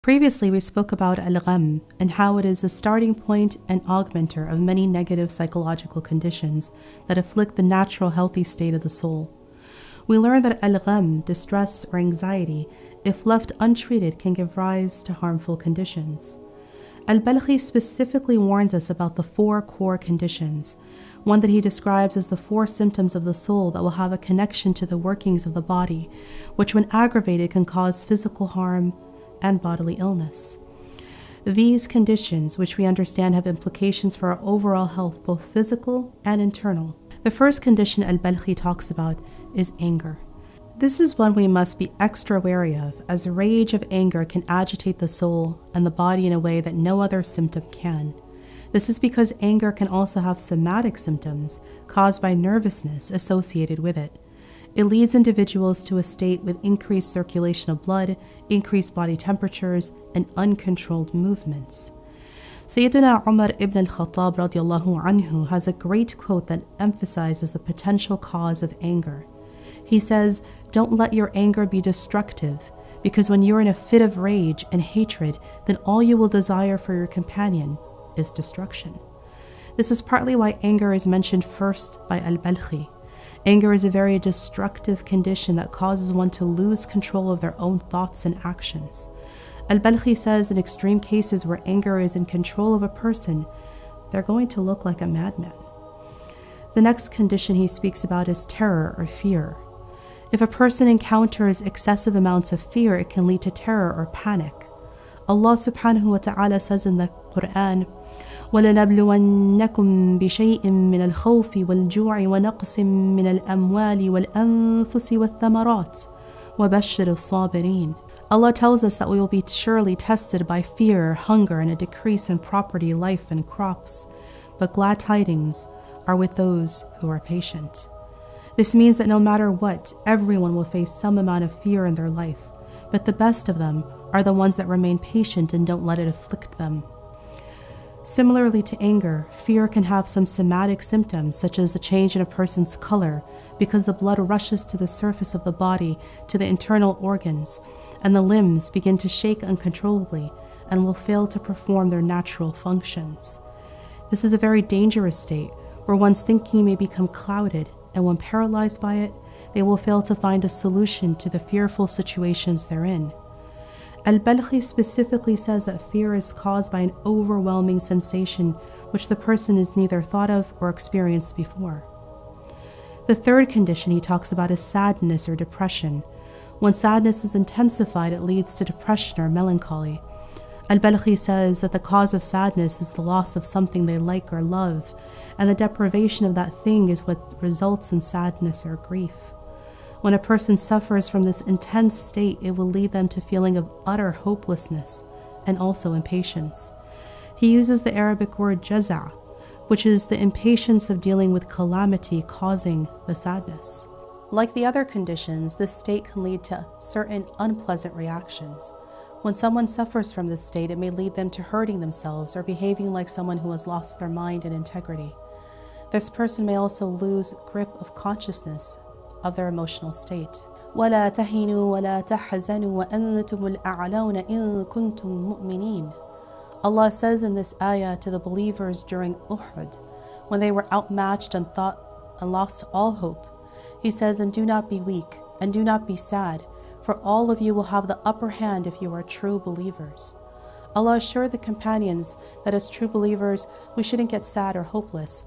Previously, we spoke about al-gham and how it is the starting point and augmenter of many negative psychological conditions that afflict the natural healthy state of the soul. We learned that al-gham, distress or anxiety, if left untreated, can give rise to harmful conditions. Al-Balkhi specifically warns us about the 4 core conditions, one that he describes as the 4 symptoms of the soul that will have a connection to the workings of the body, which when aggravated can cause physical harm and bodily illness. These conditions, which we understand have implications for our overall health, both physical and internal. The first condition Al-Balkhi talks about is anger. This is one we must be extra wary of, as a rage of anger can agitate the soul and the body in a way that no other symptom can. This is because anger can also have somatic symptoms caused by nervousness associated with it. It leads individuals to a state with increased circulation of blood, increased body temperatures, and uncontrolled movements. Sayyidina Umar ibn al-Khattab radiallahu anhu has a great quote that emphasizes the potential cause of anger. He says, "Don't let your anger be destructive, because when you're in a fit of rage and hatred, then all you will desire for your companion is destruction." This is partly why anger is mentioned first by Al-Balkhi. Anger is a very destructive condition that causes one to lose control of their own thoughts and actions. Al-Balkhi says in extreme cases where anger is in control of a person, they're going to look like a madman. The next condition he speaks about is terror or fear. If a person encounters excessive amounts of fear, it can lead to terror or panic. Allah subhanahu wa ta'ala says in the Quran, وَلَنَبْلُوَنَّكُمْ بِشَيْءٍ مِّنَ الْخَوْفِ وَالْجُوعِ وَنَقْصٍ مِّنَ الْأَمْوَالِ وَالْأَنفُسِ وَالثَّمَرَاتِ وَبَشِّرِ الصَّابِرِينَ. Allah tells us that we will be surely tested by fear, hunger, and a decrease in property, life, and crops. But glad tidings are with those who are patient. This means that no matter what, everyone will face some amount of fear in their life, but the best of them are the ones that remain patient and don't let it afflict them. Similarly to anger, fear can have some somatic symptoms, such as the change in a person's color, because the blood rushes to the surface of the body, to the internal organs, and the limbs begin to shake uncontrollably and will fail to perform their natural functions. This is a very dangerous state, where one's thinking may become clouded, and when paralyzed by it, they will fail to find a solution to the fearful situations they're in. Al-Balkhi specifically says that fear is caused by an overwhelming sensation which the person has neither thought of or experienced before. The third condition he talks about is sadness or depression. When sadness is intensified, it leads to depression or melancholy. Al-Balkhi says that the cause of sadness is the loss of something they like or love, and the deprivation of that thing is what results in sadness or grief. When a person suffers from this intense state, it will lead them to a feeling of utter hopelessness and also impatience. He uses the Arabic word jaza', which is the impatience of dealing with calamity causing the sadness. Like the other conditions, this state can lead to certain unpleasant reactions. When someone suffers from this state, it may lead them to hurting themselves or behaving like someone who has lost their mind and integrity. This person may also lose grip of consciousness of their emotional state. وَلَا تَهِنُوا وَلَا تَحْزَنُوا وَأَنْتُمُ الْأَعْلَوْنَ إِن كُنْتُم مُؤْمِنِينَ. Allah says in this ayah to the believers during Uhud, when they were outmatched and lost all hope, He says, "And do not be weak, and do not be sad, for all of you will have the upper hand if you are true believers." Allah assured the companions that as true believers, we shouldn't get sad or hopeless,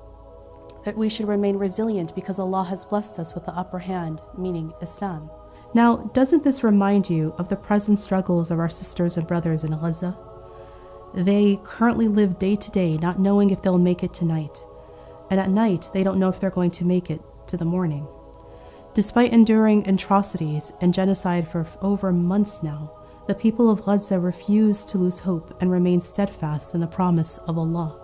that we should remain resilient because Allah has blessed us with the upper hand, meaning Islam. Now, doesn't this remind you of the present struggles of our sisters and brothers in Gaza? They currently live day to day not knowing if they'll make it tonight, and at night they don't know if they're going to make it to the morning. Despite enduring atrocities and genocide for over months now, the people of Gaza refuse to lose hope and remain steadfast in the promise of Allah.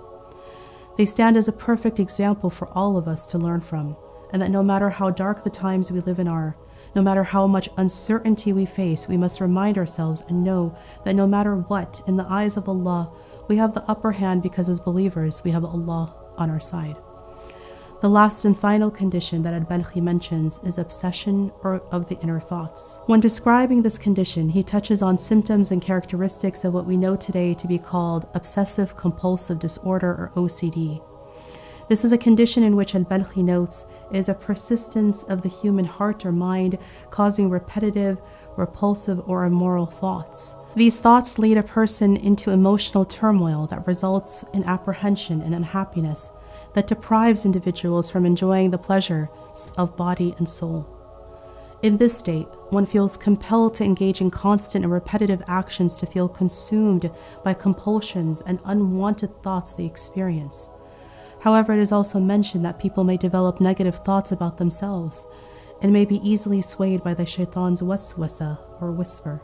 They stand as a perfect example for all of us to learn from, and that no matter how dark the times we live in are, no matter how much uncertainty we face, we must remind ourselves and know that no matter what, in the eyes of Allah, we have the upper hand because as believers, we have Allah on our side. The last and final condition that Al-Balkhi mentions is obsession of the inner thoughts. When describing this condition, he touches on symptoms and characteristics of what we know today to be called obsessive compulsive disorder, or OCD. This is a condition in which Al-Balkhi notes is a persistence of the human heart or mind causing repetitive, repulsive, or immoral thoughts. These thoughts lead a person into emotional turmoil that results in apprehension and unhappiness that deprives individuals from enjoying the pleasures of body and soul. In this state, one feels compelled to engage in constant and repetitive actions to feel consumed by compulsions and unwanted thoughts they experience. However, it is also mentioned that people may develop negative thoughts about themselves and may be easily swayed by the shaitan's waswasa, or whisper.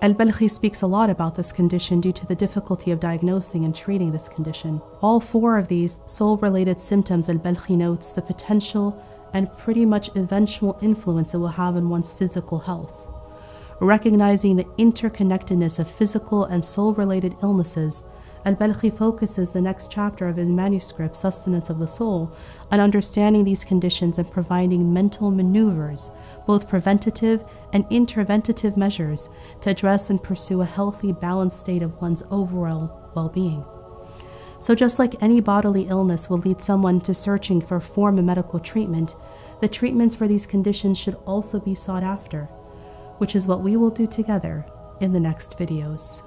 Al-Balkhi speaks a lot about this condition due to the difficulty of diagnosing and treating this condition. All four of these soul-related symptoms, Al-Balkhi notes the potential and pretty much eventual influence it will have on one's physical health. Recognizing the interconnectedness of physical and soul-related illnesses, Al-Balkhi focuses the next chapter of his manuscript, Sustenance of the Soul, on understanding these conditions and providing mental maneuvers, both preventative and interventive measures, to address and pursue a healthy, balanced state of one's overall well-being. So just like any bodily illness will lead someone to searching for a form of medical treatment, the treatments for these conditions should also be sought after, which is what we will do together in the next videos.